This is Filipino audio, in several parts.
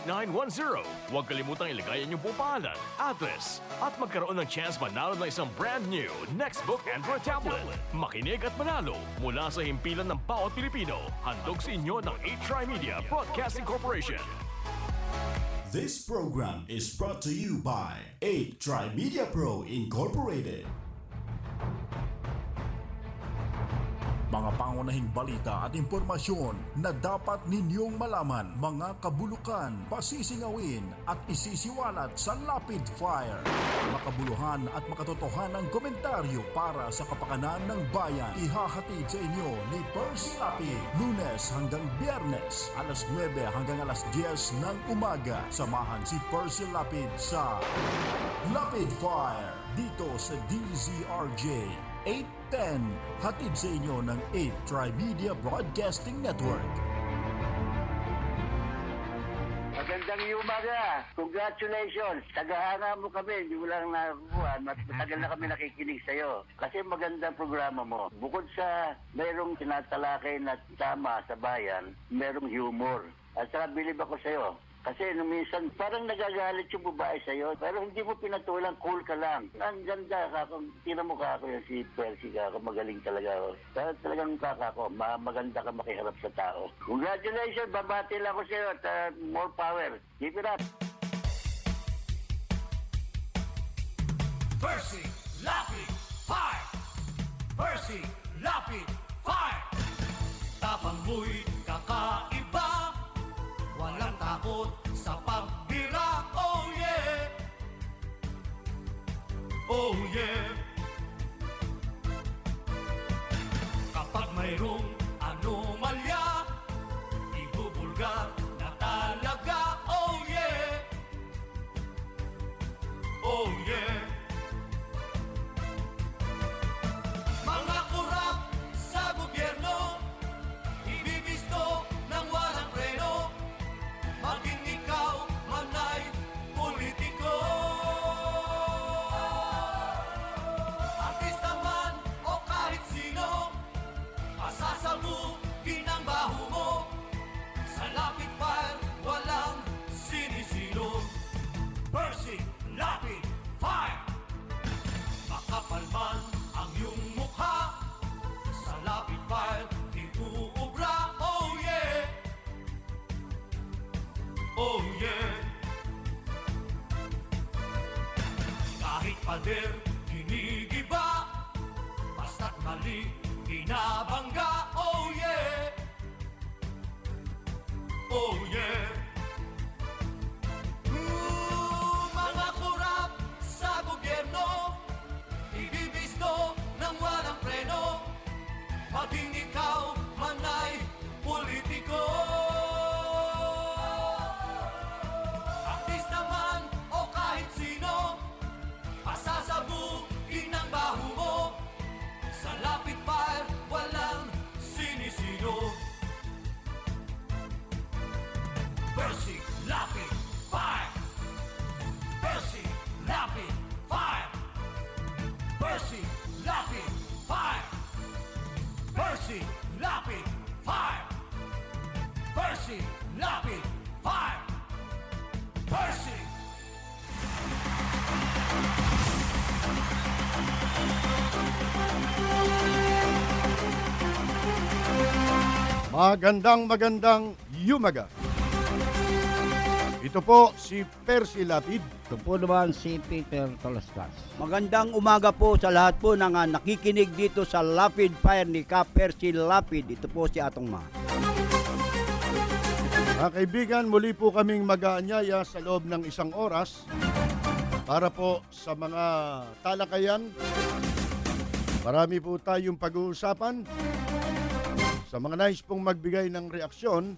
0917-88910. Huwag kalimutang ilagay ang inyong buong pangalan, address, at magkaroon ng chance manalo ng isang brand new Nextbook Android tablet. Makinig at manalo mula sa himpilan ng bawat Pilipino. Handog sa inyo ng 8 Media Broadcasting Corporation. This program is brought to you by 8 Media Pro Incorporated. Mga pangunahing balita at impormasyon na dapat ninyong malaman, mga kabulukan, pasisingawin at isisiwalat sa Lapid Fire. Makabuluhan at makatotohanang komentaryo para sa kapakanan ng bayan. Ihahatid sa inyo ni Percy Lapid, Lunes hanggang Biyernes, alas 9 hanggang alas 10 ng umaga. Samahan si Percy Lapid sa Lapid Fire dito sa DZRJ 810, hatid sa inyo ng 8 Media Broadcasting Network. Magandang umaga. Congratulations. Tagahanga mo kami. Hindi mo lang nakakuha. Matagal na kami nakikinig sa'yo. Kasi magandang programa mo. Bukod sa mayroong tinatalakay na tama sa bayan, mayroong humor. At saka bilib ako sa'yo. Kasi nung minsan, parang nagagalit yung babae sa'yo, pero hindi mo pinatulang, cool ka lang. Ang ganda ka, tinamukha ko yung si Percy ka, magaling talaga ako. Talagang kaka ko, maganda ka makiharap sa tao. Congratulations, babati lang ako sa'yo at more power. Keep it up. Percy Lapid Fire! Percy Lapid Fire! Tapang mo'y kakaiba, walang takot sa pagbira. Oh yeah! Oh yeah! Kapag mayroong anomalya, ibubulgar na talaga. Oh yeah! Oh yeah! Mga kurap sa gobyerno, ibibisto ng walang preno. Maging ikaw man ay politiko, artista man o kahit sino, pasasabugin ang baho mo. Sa Lapid Fire walang sinisino. Percy Lapid Fire! Makapal man ang iyong mukha, sa Lapid Fire di uubra. Oh yeah! Oh yeah! Kahit pader, ginigiba, basta't mali, binabangga. Oh yeah! Oh yeah! Mga kurap sa gobyerno, ibibisto ng walang preno. Maging ikaw man ay politiko, artista man o kahit sino, pasasabugin ang baho mo. Sa Lapid Fire walang sinisino. Percy Lapid Fire! Percy Lapid Fire! Percy Lapid Fire! Percy Lapid Fire! Percy Lapid Fire! Percy! Magandang umaga. Ito po si Percy Lapid. Ito po naman si Peter Tolastas. Magandang umaga po sa lahat po na nakikinig dito sa Lapid Fire ni Ka Percy Lapid. Ito po si Atong Ma. Mga kaibigan, muli po kaming mag-aanyaya sa loob ng isang oras para po sa mga talakayan. Marami po tayong pag-uusapan. Sa mga nais pong magbigay ng reaksyon,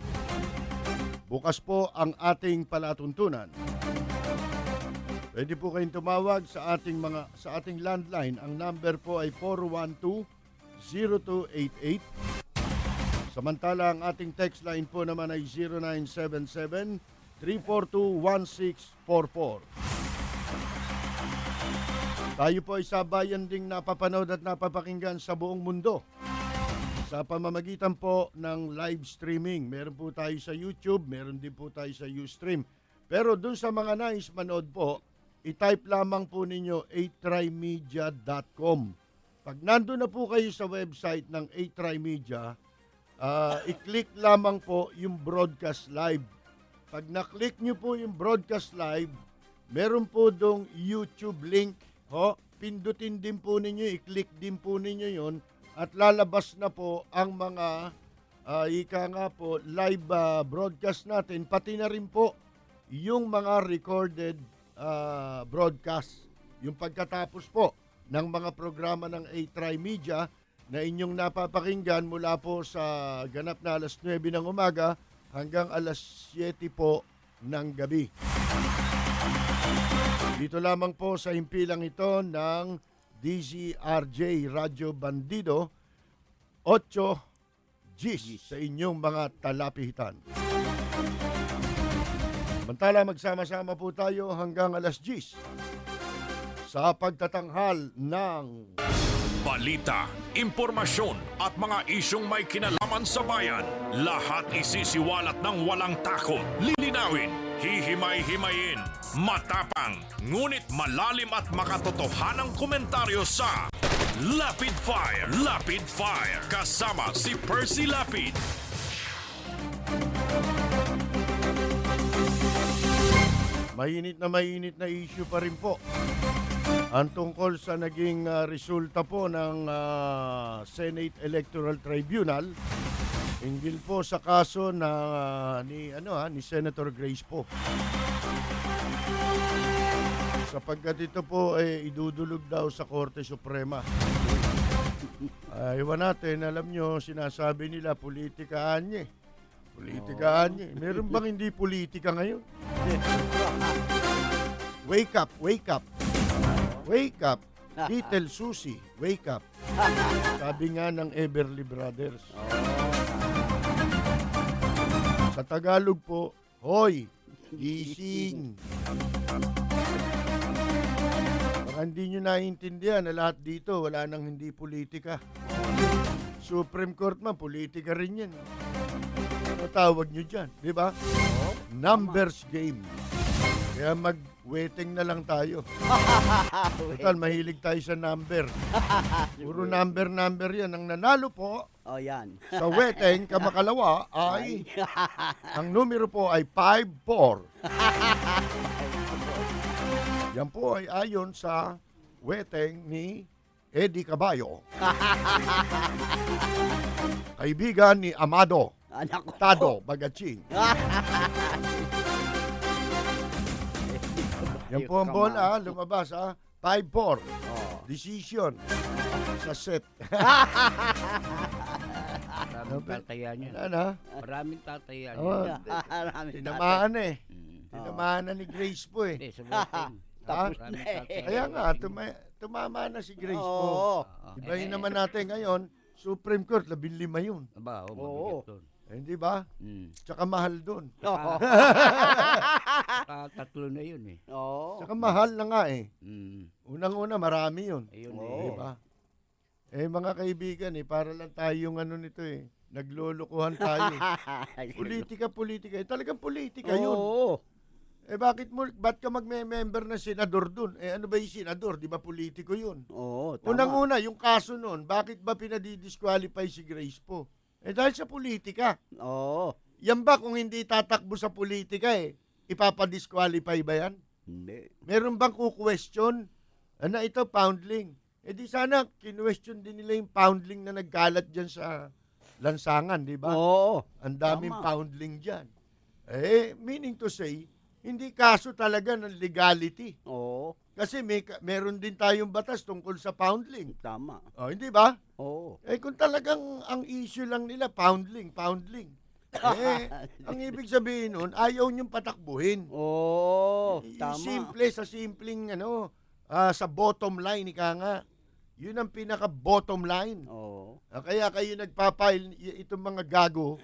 bukas po ang ating palatuntunan. Pwede po kayong tumawag sa ating landline. Ang number po ay 412-0288. Samantala ang ating text line po naman ay 0977-342-1644. Tayo po ay sabayan ding napapanood at napapakinggan sa buong mundo sa pamamagitan po ng live streaming. Meron po tayo sa YouTube, meron din po tayo sa Ustream. Pero dun sa mga nais manood po, i-type lamang po ninyo atrymedia.com. Pag nandun na po kayo sa website ng Atry Media, i-click lamang po yung broadcast live. Pag na-click nyo po yung broadcast live, meron po dong YouTube link. Pindutin din po ninyo, i-click din po ninyo yon at lalabas na po ang mga live broadcast natin, pati na rin po yung mga recorded broadcast. Yung pagkatapos po ng mga programa ng Atry Media na inyong napapakinggan mula po sa ganap na alas 9 ng umaga hanggang alas 7 po ng gabi. Dito lamang po sa himpilang ito ng DZRJ Radyo Bandido, 8 Gs sa inyong mga talapihitan. Samantala, magsama-sama po tayo hanggang alas 10 sa pagtatanghal ng balita, impormasyon at mga isyong may kinalaman sa bayan. Lahat isisiwalat ng walang takot, lilinawin, hihimay-himayin, matapang, ngunit malalim at makatotohanang komentaryo sa Lapid Fire. Lapid Fire, kasama si Percy Lapid. mainit na issue pa rin po ang tungkol sa naging resulta po ng Senate Electoral Tribunal hinggil po sa kaso na ni Senator Grace po. Sapagkat ito po idudulog daw sa Korte Suprema. Iwan natin, alam nyo, sinasabi nila politikaan niya. Politikaan niya. Meron bang hindi politika ngayon? Wake up, wake up. Wake up. Little Susie, wake up. Sabi nga ng Everly Brothers. Sa Tagalog po, hoy, gising. Baka hindi nyo naiintindihan na lahat dito, wala nang hindi politika. Supreme Court man, politika rin yan. Ano tawag nyo dyan, di ba? Numbers game. Kaya mag-waiting na lang tayo. Total, mahilig tayo sa number. Puro number yan. Ang nanalo po yan. sa waiting, kamakalawa ay, ang numero po ay 5-4. Yan po ay ayon sa waiting ni Eddie Caballo. Kaibigan ni Amado Tado Bagaching. Yan po ang bola, lumabas 5-4. Decision sa set. Maraming tatayan yan. Maraming tatayan yan. Tinamaan Tinamaan na ni Grace po Tapos na Kaya nga, tumama na si Grace po. Ibahin naman natin ngayon, Supreme Court, 15 yun. Hindi ba? Tsaka mahal doon. Tatlo na yun Tsaka mahal na nga Unang-una, marami yun. Diba? Mga kaibigan para lang tayo yung nito naglulukuhan tayo. Politika. Talagang politika yun. Ba't ka magme-member na senador dun? Ano ba yung senador? Di ba politiko yun? Unang-una, yung kaso nun, bakit ba pinadidisqualify si Grace po? Dahil sa politika. Yan ba kung hindi tatakbo sa politika ipapadisqualify ba yan? Hindi. Meron bang ku-question na ito foundling? Di sana kinwestiyon din nila yung foundling na nagkalat dyan sa lansangan, di ba? Ang daming foundling dyan. Meaning to say, hindi kaso talaga ng legality. Kasi meron din tayong batas tungkol sa foundling. Tama. Hindi ba? Oo. Kung talagang ang issue lang nila, foundling. Ang ibig sabihin nun, ayaw niyong patakbuhin. Tama. Simpleng sa bottom line, ika nga. Yun ang pinaka-bottom line. Kaya kayo nagpa-file, itong mga gago,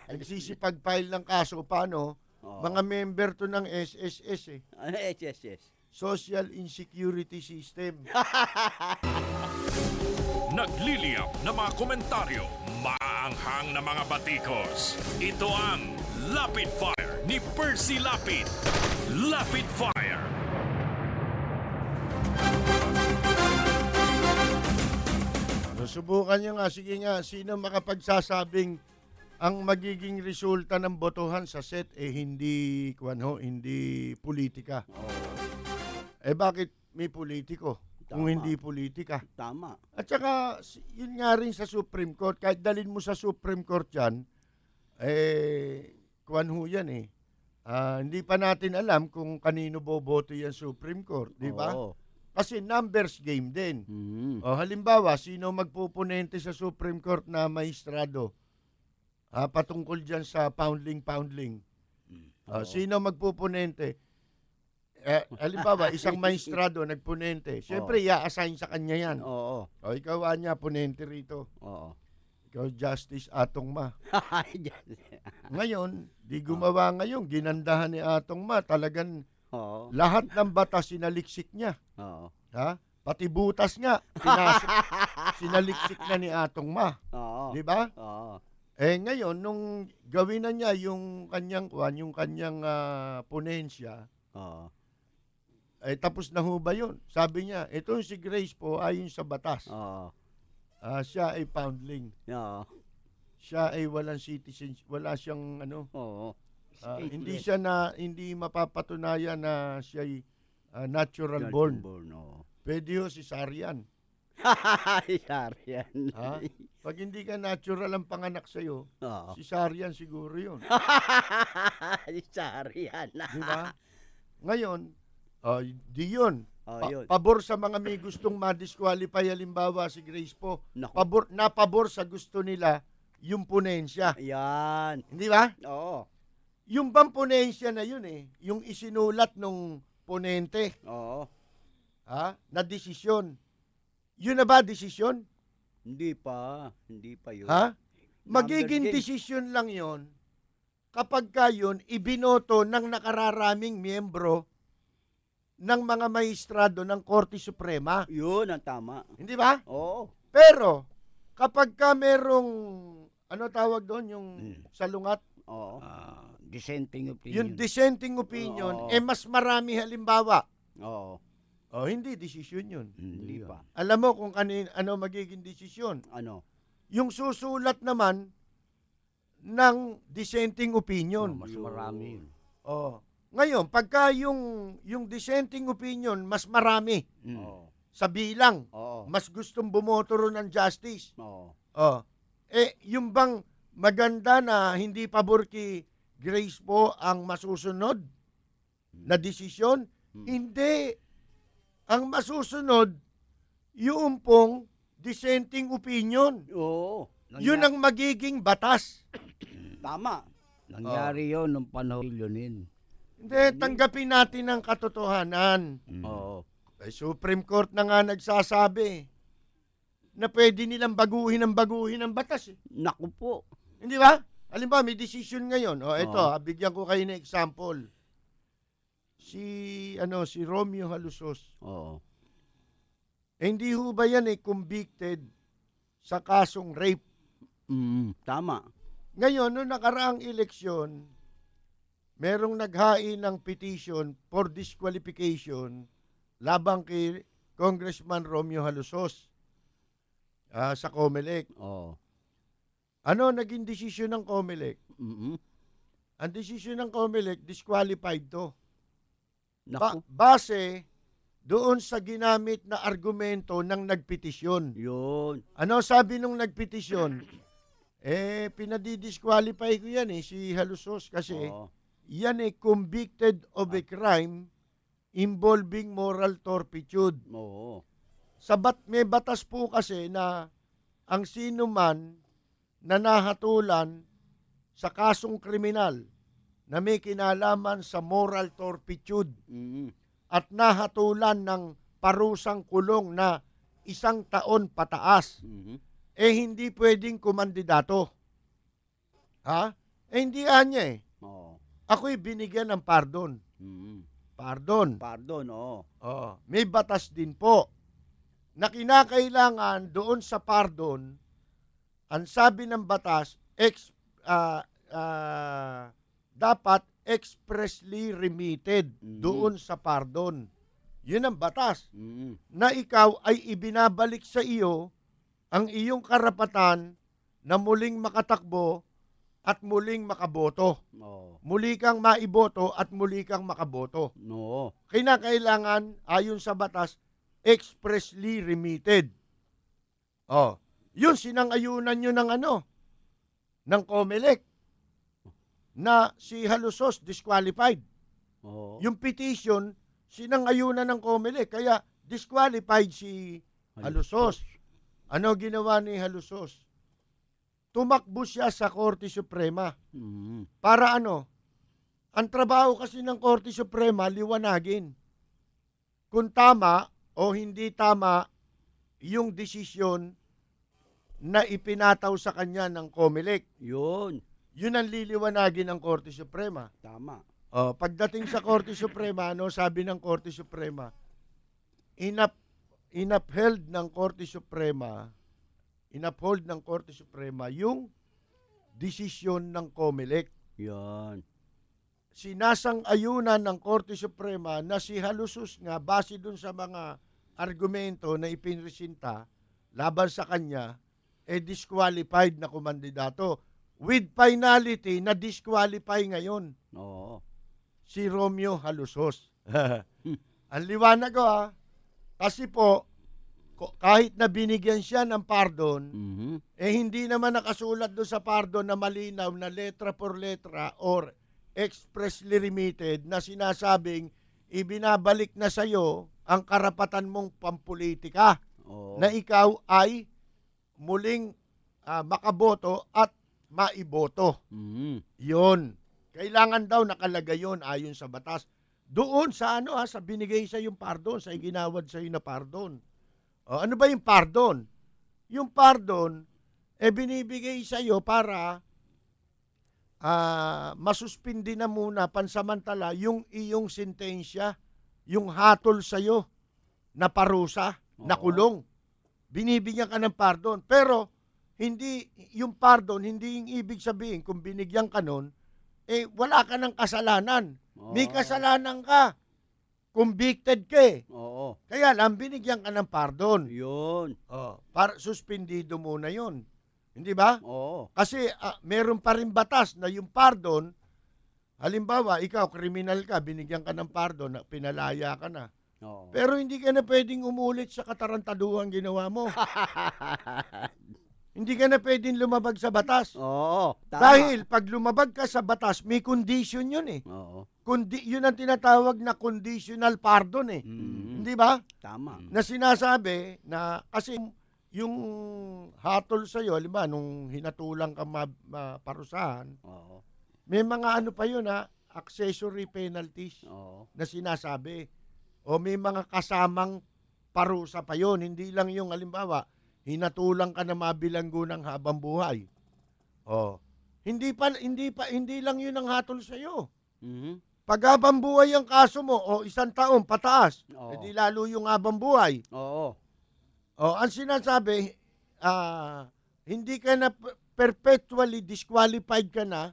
nagsisipag-file ng kaso, paano? Mga member to ng SSS Ano SSS? Social Insecurity System. Nagliliyap na mga komentaryo, maanghang na mga batikos. Ito ang Lapid Fire ni Percy Lapid. Lapid Fire. Subukan nyo nga, sige nga, sino makapagsasabing ang magiging resulta ng botohan sa set hindi politika. Bakit may politiko kung Tama. hindi politika? Tama. At saka yun nga rin sa Supreme Court, kahit dalin mo sa Supreme Court yan, yan hindi pa natin alam kung kanino boboto yan Supreme Court, di ba? Oo. Kasi numbers game din. Mhm. Halimbawa, sino magpupunente sa Supreme Court na maestrado? Patungkol dyan sa poundling. Oo. Sino magpupunente? Halimbawa, isang maestrado nagpunente. Siyempre, i-assign sa kanya yan. Oo. Ikaw, Anya, punente rito. Oo. Ikaw, Justice Atong Ma. Ngayon, di gumawa ngayon. Ginandahan ni Atong Ma. Talagang Oo. lahat ng batas sinaliksik niya. Oo. Pati butas nga, sinaliksik na ni Atong Ma. Oo. Di ba? Oo. Ngayon, nung gawin na niya yung kanyang ponensya, Oo. tapos na ho ba yun? Sabi niya, ito si Grace po ayon sa batas. Oo. Siya ay poundling. Oo. Siya ay walang citizenship, wala siyang Oo. hindi mapapatunayan na siya ay natural born. Oo. Pwede ho si Sarian. Sarian. Pag hindi ka natural ang panganak sa'yo, Oo. si Sarian siguro yun. Sarian. Di ba? Ngayon, di yun. Yun. Pabor sa mga may gustong ma-disqualify, halimbawa si Grace po, Naku. pabor sa gusto nila yung ponensya. Yan. Hindi ba? Oo. Yung bang ponensya na yun yung isinulat nung ponente, Oo. na desisyon. Yun na ba desisyon? Hindi pa yun. Magiging Numbers game. desisyon lang yon kapag yun ibinoto ng nakararaming miyembro ng mga maestrado ng Korte Suprema. Yun ang tama. Hindi ba? Oo. Pero, kapag merong, tawag doon, yung salungat, Oo. Dissenting opinion. yung dissenting opinion, Oo. mas marami halimbawa. Oo. Hindi, desisyon yun. Hindi pa. Alam mo kung ano magiging desisyon. Ano? Yung susulat naman ng dissenting opinion. Mas marami yun. Ngayon, pagka yung dissenting opinion, mas marami Oo. sa bilang, Oo. mas gustong bumoto ron ng justice. Oo. Yung bang maganda na hindi pabor kay Grace po ang masusunod na desisyon? Hindi. Ang masusunod, yung pong dissenting opinion. Oo. Yun ang magiging batas. Tama. Nangyari yun nung panahon Leonin. Hindi, tanggapin natin ang katotohanan. Oo. Supreme Court na nga nagsasabi na pwede nilang baguhin ang batas. Naku po. Hindi ba? Halimbawa, may decision ngayon. Ito, Oo. bigyan ko kayo ng example. Si Romeo Halusos. Oo. Hindi ho ba yan convicted sa kasong rape? Tama. Ngayon, noong nakaraang eleksyon, merong naghain ng petition for disqualification labang kay Congressman Romeo Halusos sa COMELEC. Oo. Ano naging desisyon ng COMELEC? Ang desisyon ng COMELEC, disqualified to. Naku. Base doon sa ginamit na argumento ng nagpetisyon. Yun. Ano sabi nung nagpetisyon? Pinadidisqualify ko yan si Halusos kasi Oo. yan convicted of a crime involving moral turpitude. Oo. May batas po kasi na ang sino man na nahatulan sa kasong kriminal na may kinalaman sa moral turpitude at nahatulan ng parusang kulong na 1 taon pataas, hindi pwedeng kumandidato. Hindi niya Oo. Ako'y binigyan ng pardon. Pardon. Pardon, oo. May batas din po na kinakailangan doon sa pardon, ang sabi ng batas, dapat expressly remitted doon sa pardon. Yun ang batas. Mm. Na ikaw ay ibinabalik sa iyo ang iyong karapatan na muling makatakbo at muling makaboto. Oo. Muli kang maiboto at muli kang makaboto. No. Kinakailangan, ayon sa batas, expressly remitted. Oh, yun sinangayunan nyo ng ng COMELEC na si Halusos disqualified. Oo. Yung petition, sinangayunan ng COMELEC, kaya disqualified si Halusos. Ano ginawa ni Halusos? Tumakbo siya sa Korte Suprema. Mm. Para ang trabaho kasi ng Korte Suprema, liwanagin kung tama o hindi tama yung desisyon na ipinataw sa kanya ng COMELEC. Yun. Yun ang liliwanagin ng Korte Suprema. Tama. Pagdating sa Korte Suprema, sabi ng Korte Suprema, inuphold ng Korte Suprema yung desisyon ng COMELEC. Yan. Sinasang-ayunan ng Korte Suprema na si Halusos nga, base dun sa mga argumento na ipinresinta laban sa kanya, disqualified na kumandidato. With finality na disqualify ngayon Oo. si Romeo Halusos. Ang liwanag ko kasi po, kahit na binigyan siya ng pardon, Mhm. hindi naman nakasulat doon sa pardon na malinaw na letra por letra or expressly remitted na sinasabing ibinabalik na sa iyo ang karapatan mong pampolitika Oo. na ikaw ay muling makaboto at maiboto. Mhm. Yun. Kailangan daw nakalagay yun ayon sa batas. Doon sa sa binigay sa yung pardon, sa iginawad sa na pardon. Ano ba yung pardon? Yung pardon, binibigay sa iyo para masuspindi na muna pansamantala yung iyong sentensya, yung hatol sa iyo na parusa, na kulong. Binibigyan ka ng pardon. Pero hindi yung pardon, hindi yung ibig sabihin kung binigyan ka nun, wala ka ng kasalanan. May kasalanan ka. Convicted ka Oo. Kaya lang, binigyan ka ng pardon. Yun. Para suspendido muna yun. Hindi ba? Oo. Kasi meron pa rin batas na yung pardon, halimbawa, ikaw, kriminal ka, binigyan ka ng pardon, pinalaya ka na. Oo. Pero hindi ka na pwedeng umulit sa katarantaduhan ginawa mo. Hindi ka na pwedeng lumabag sa batas. Oo. Tama. Dahil pag lumabag ka sa batas, may condition yun Oo. Yun ang tinatawag na conditional pardon Mhm. Hindi ba? Tama. Na sinasabi na kasi yung hatol sa iyo, halimbawa nung hinatulang ka maparusahan, Oo. may mga pa yun accessory penalties Oo. na sinasabi. O may mga kasamang parusa pa yun. Hindi lang yung halimbawa, hinatulang ka na mabilanggo ng habang buhay. Hindi lang yun ang hatol sa iyo. Mhm. Pag habang buhay ang kaso mo o 1 taon pataas, Oo. hindi lalo yung habang buhay. Oo. Ang sinasabi, hindi ka na perpetually disqualified ka na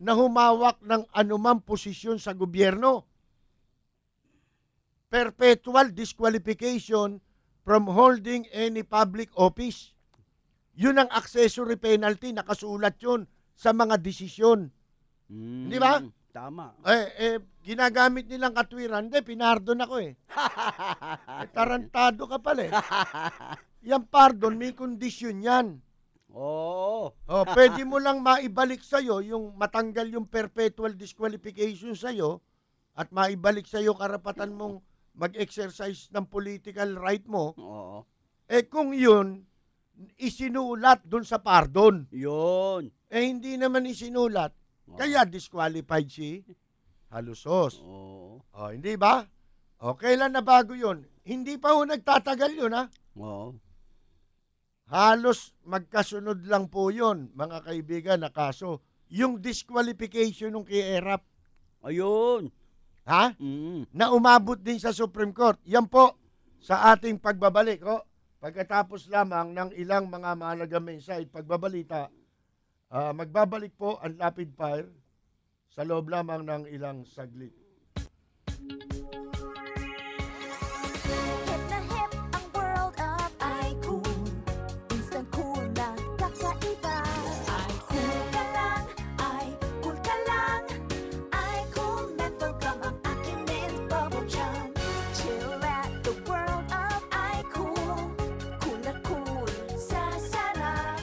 humawak ng anumang posisyon sa gobyerno. Perpetual disqualification from holding any public office. Yun ang accessory penalty, nakasulat yun sa mga desisyon. Mm. Di ba? Tama. Ginagamit nilang katwiran, pinardon ako tarantado ka pala Yan pardon, may kondisyon yan. Oo. Pwede mo lang maibalik sa'yo yung matanggal yung perpetual disqualification sa'yo at maibalik sa'yo karapatan mong mag-exercise ng political right mo. Oo. Kung yun, isinulat dun sa pardon. Yun. Hindi naman isinulat. Kaya disqualified si Halusos. Oo. Hindi ba? Kailan na bago yun? Hindi pa nagtatagal yun, Oo. Halos magkasunod lang po yun, mga kaibigan, na kaso. Yung disqualification ng kay Erap. Ayun. Na umabot din sa Supreme Court. Yan po sa ating pagbabalik. Pagkatapos lamang ng ilang mga mahalagang mensahe, pagbabalita, magbabalik po ang Rapid Fire sa loob lamang ng ilang saglit. Hip na hip ang world of iQool. Instant cool na kakaiba. iQool ka lang, iQool ka lang. iQool menthol gum ang akin is bubble gum. Chill at the world of iQool. Cool na cool sa sarap.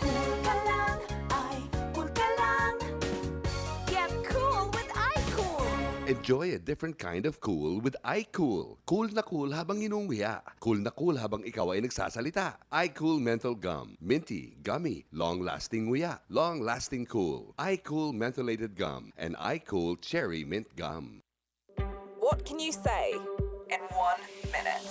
iQool ka lang, iQool ka lang. Get cool with iQool. Enjoy a different kind of cool with iCool. Cool na cool habang inuunguya. Cool na cool habang ikaw ay nagsasalita. iCool Menthol Gum. Minty, gummy, long-lasting nguya. Long-lasting cool. iCool Mentholated Gum and iCool Cherry Mint Gum. What can you say in 1 minute?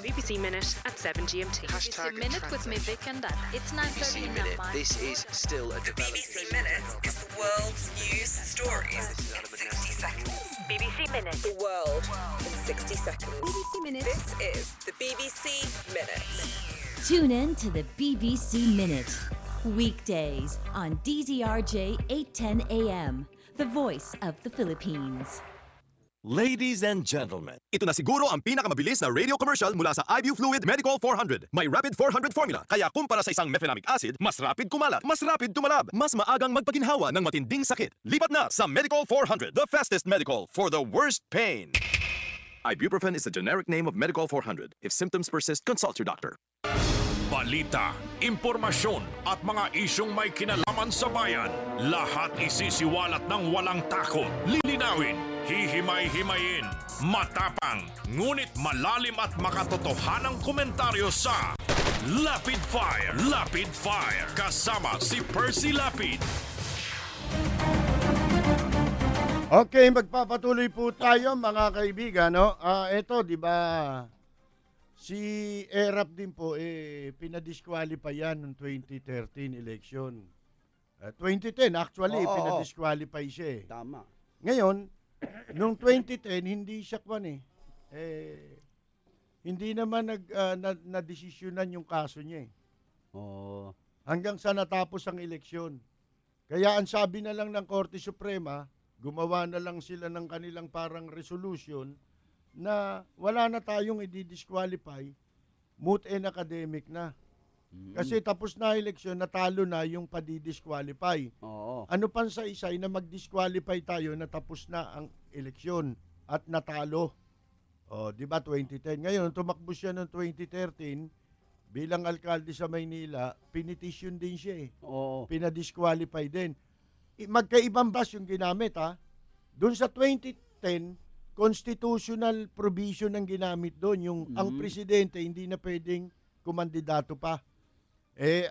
BBC Minute at 7 GMT. BBC Minute with me, Vic and Dad. It's 9:30 BBC now, Minute. Mike. This is still a The BBC Minute is the world's news stories in 60 seconds. BBC Minute. The world in 60 seconds. BBC Minute. This is the BBC Minute. Tune in to the BBC Minute. Weekdays on DZRJ 810 AM. The voice of the Philippines. Ladies and gentlemen, ito na siguro ang pinakamabilis na radio commercial mula sa IBU Fluid Medical 400. May Rapid 400 formula, kaya kumpara sa isang mefenamic acid, mas rapid kumalat, mas rapid tumalab, mas maagang magpaginhawa ng matinding sakit. Lipat na sa Medical 400, the fastest medical for the worst pain. Ibuprofen is the generic name of Medical 400. If symptoms persist, consult your doctor. balita, impormasyon at mga isyong may kinalaman sa bayan. Lahat isisiwalat ng walang takot. Lilinawin, hihimay-himayin, matapang, ngunit malalim at makatotohanang komentaryo sa Lapid Fire. Lapid Fire. Kasama si Percy Lapid. Okay, magpapatuloy po tayo mga kaibigan, no? Ito, 'di ba? Si ERAP din po pinadisqualify yan noong 2013 election. 2010 actually pinadisqualify siya eh. Tama. Ngayon, noong 2010 hindi siya hindi naman na-desisyonan yung kaso niya eh. Oo. Hanggang sa natapos ang eleksyon. Kaya ang sabi na lang ng Korte Suprema, gumawa na lang sila ng kanilang parang resolution na wala na tayong i-disqualify, moot and academic na. Kasi tapos na eleksyon, natalo na yung padi-disqualify. Oo. Ano pang sa isay na mag-disqualify tayo na tapos na ang eleksyon at natalo? O, di ba 2010? Ngayon, tumakbo siya noong 2013 bilang alkalde sa Maynila, pinitisyon din siya eh. Oo. Pinadisqualify din. Magkaibang bas yung ginamit ha. Doon sa 2010, constitutional provision ang ginamit doon. Yung ang presidente hindi na pwedeng kumandidato pa.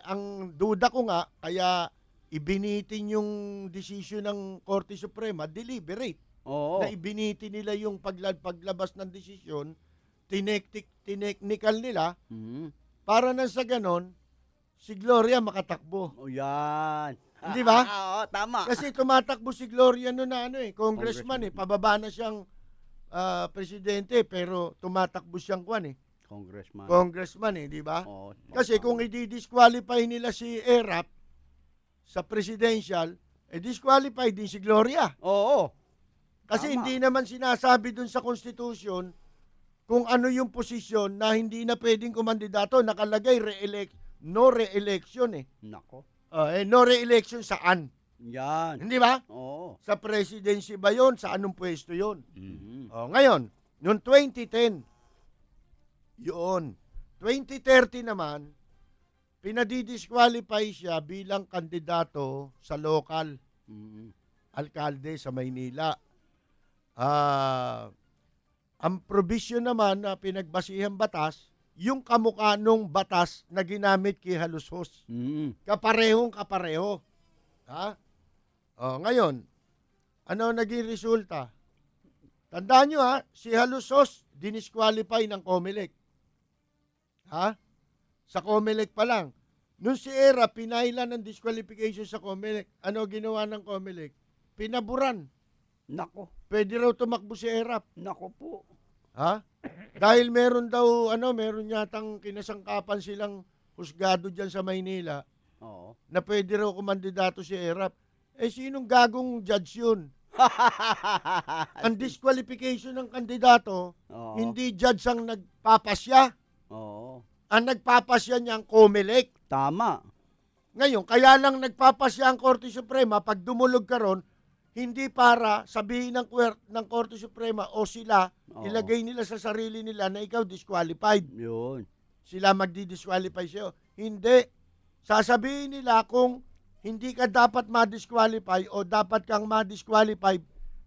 Ang duda ko nga, kaya ibinitin yung decision ng Korte Suprema, deliberate. Oo. Na ibinitin nila yung paglabas ng desisyon, tineknikal nila, para na sa ganon, si Gloria makatakbo. O yan. Hindi ba? Oo, tama. Kasi tumatakbo si Gloria noon na congressman pababa na siyang presidente pero tumatakbo siyang congressman di ba? Oo. Kasi kung i-disqualify nila si ERAP sa presidential, disqualify din si Gloria. Oo. Kasi tama. hindi naman sinasabi dun sa Constitution kung ano yung posisyon na hindi na pwedeng kumandidato, nakalagay no re-election Nako. No re-election saan? Yan. Hindi ba? Oo. Sa presidency ba yon? Sa anong pwesto yon? Ngayon, noong 2010, yun. 2030 naman, pinadidisqualify siya bilang kandidato sa local alkalde sa Maynila. Ang provision naman na pinagbasihang batas, yung kamukha nung batas na ginamit kay Halusos. Kaparehong-kapareho. Ha? Ngayon, ano naging resulta? Tandaan nyo si Halusos dinisqualify ng COMELEC. Ha? Sa COMELEC pa lang. Nung si ERA, pinailan ng disqualification sa COMELEC. Ano ginawa ng COMELEC? Pinaburan. Nako. Pwede raw tumakbo si ERA. Nako po. Ha? Dahil meron yatang kinasangkapan silang husgado dyan sa Maynila. Oo. Na pwede raw kumandidato si ERAP. sinong gagong judge yun? Ang disqualification ng kandidato, Oo. hindi judge ang nagpapasya. Oo. Ang nagpapasya niya ang COMELEC. Tama. Ngayon, kaya lang nagpapasya ang Korte Suprema pag dumulog ka ron, hindi para sabihin ng Korte Suprema o sila, Oo. ilagay nila sa sarili nila na ikaw disqualified. Yun. Sila magdi-disqualify sa'yo. Hindi. Sasabihin nila kung hindi ka dapat ma-disqualify o dapat kang ma-disqualify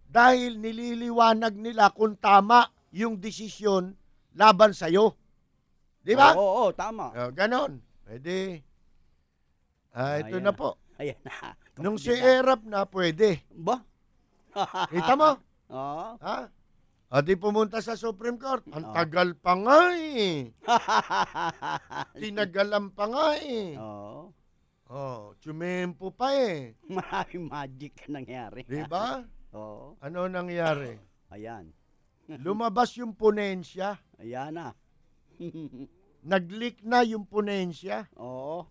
dahil nililiwanag nila kung tama yung desisyon laban sa'yo. Di ba? Oo, tama. Ganon. Pwede. Ito Ayan na po. Ayan na. Nung si Erap na, pwede. Ba? Kita mo? Oo. Ha? O di pumunta sa Supreme Court. Ang tagal pa nga eh. Tinagalan pa nga eh. Oo. Tsumempo pa eh. Maraming magic nangyari. Di ba? Oo. Ano nangyari? Ayan. Lumabas yung ponensya. Ayan na. Nag-leak na yung ponensya. Oo.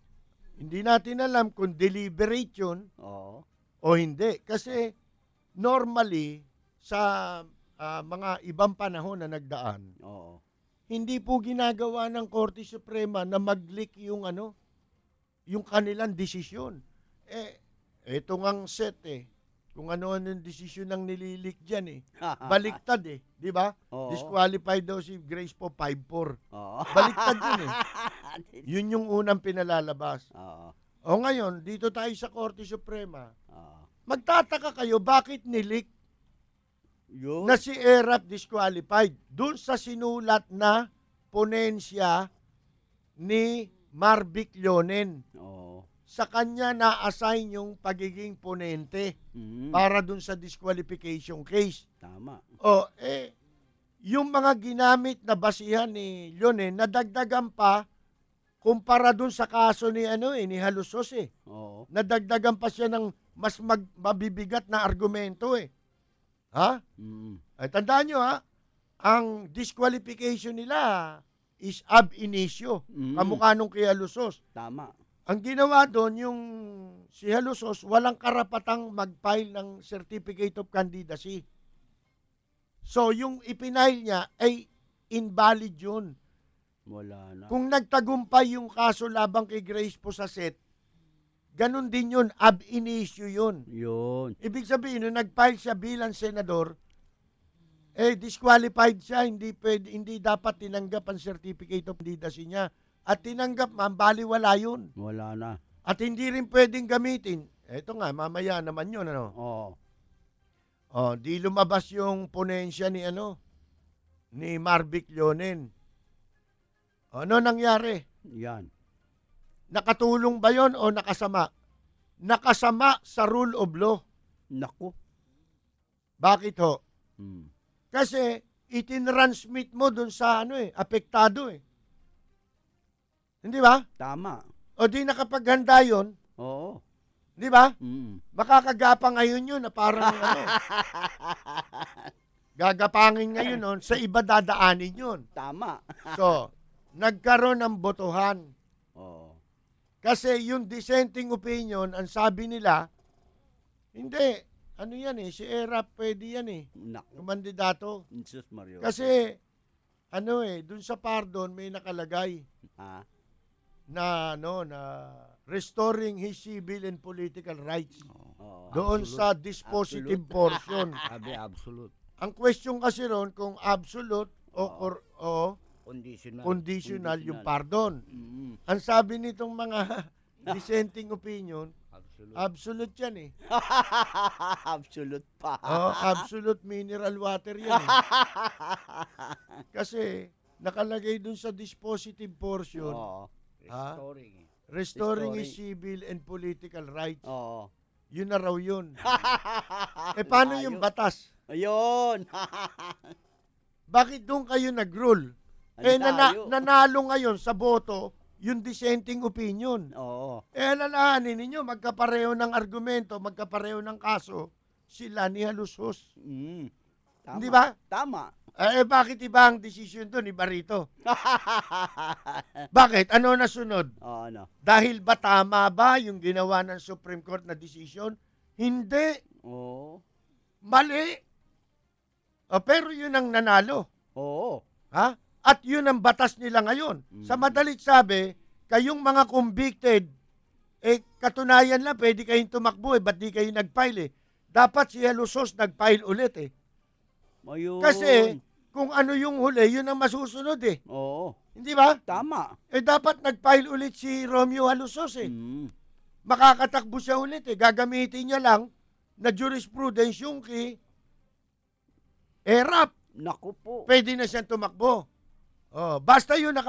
Hindi natin alam kung deliberate yun Oo. o hindi. Kasi normally sa mga ibang panahon na nagdaan, Oo. hindi po ginagawa ng Korte Suprema na mag-leak yung yung kanilang desisyon. Ito ngang set kung ano-ano yung desisyon ng nililik dyan Baliktad di ba? Oo. Disqualified daw si Grace po 5-4. Oo. Baliktad yun Yun yung unang pinalalabas. Oo. O ngayon, dito tayo sa Korte Suprema. Oo. Magtataka kayo bakit nilik Yun. na si Erap disqualified doon sa sinulat na ponensya ni Marvic Leonen. Oo. Sa kanya na-assign yung pagiging ponente para doon sa disqualification case. Tama. Yung mga ginamit na basihan ni Leonen, nadagdagan pa kumpara doon sa kaso ni ni Halusos Oo. Nadagdagan pa siya ng mas mabibigat na argumento Ha? Ay, tandaan nyo ang disqualification nila is ab initio. Kamukha nung kay Halusos. Tama. Ang ginawa doon, yung si Halusos, walang karapatang mag-file ng Certificate of Candidacy. So, yung ipinail niya ay invalid yun. Wala na. Kung nagtagumpay yung kaso labang kay Grace po sa set, ganun din yun, ab initio yun. Yun. Ibig sabihin, nung nag-file siya bilang senador, disqualified siya, hindi dapat tinanggap ang certificate of candidacy niya. At tinanggap, baliwala yun. Wala na. At hindi rin pwedeng gamitin. Eto nga, mamaya naman yun, Oo. Di lumabas yung ponensya ni ni Marvic Leonen. Ano nangyari? Yan. Nakatulong ba yon o nakasama? Nakasama sa rule of law. Naku. Bakit ho? Kasi itinransmit mo dun sa apektado Hindi ba? Tama. O di nakapaghanda yon. Oo. Di ba? Makakagapa ngayon yun na parang gagapangin ngayon sa iba dadaanin yun. Tama. So, nagkaroon ng botohan. Oo. Kasi yung dissenting opinion, ang sabi nila, hindi, si Erap pwede yan yung kandidato. Jesus Mario. Kasi, dun sa pardon may nakalagay na restoring his civil and political rights. Doon absolute. sa dispositive portion. Sabi absolute. Ang question kasi ron kung absolute o conditional yung pardon. Ang sabi nitong mga dissenting opinion, absolute yan Absolute pa. Absolute mineral water yan Kasi nakalagay dun sa dispositive portion. Restoring his civil and political rights. Yun na raw yun. Paano yung batas? Ayun. Bakit doon kayo nag-rule? Nanalo ngayon sa boto yung dissenting opinion. Oo. Alalahanin ninyo, magkapareho ng argumento, magkapareho ng kaso, sila ni Halusos. Tama. Hindi ba? Tama. Bakit iba ang desisyon doon, iba rito? Bakit? Ano nasunod? Ano? Dahil ba tama ba yung ginawa ng Supreme Court na desisyon? Hindi. Oo. Mali. Pero yun ang nanalo. Oo. Ha? At yun ang batas nila ngayon. Sa madalit sabi, kayong mga convicted, katunayan lang, pwede kayong tumakbo ba't di kayo nag-file Dapat si Helusos nag-file ulit Ayun. Kasi, kung ano yung huli, yun ang masusunod Oo. Hindi ba? Tama. Dapat nag-file ulit si Romeo Helusos Makakatakbo siya ulit Gagamitin niya lang na jurisprudence yung kay ERAP. Naku po. Pwede na siyang tumakbo. Basta yun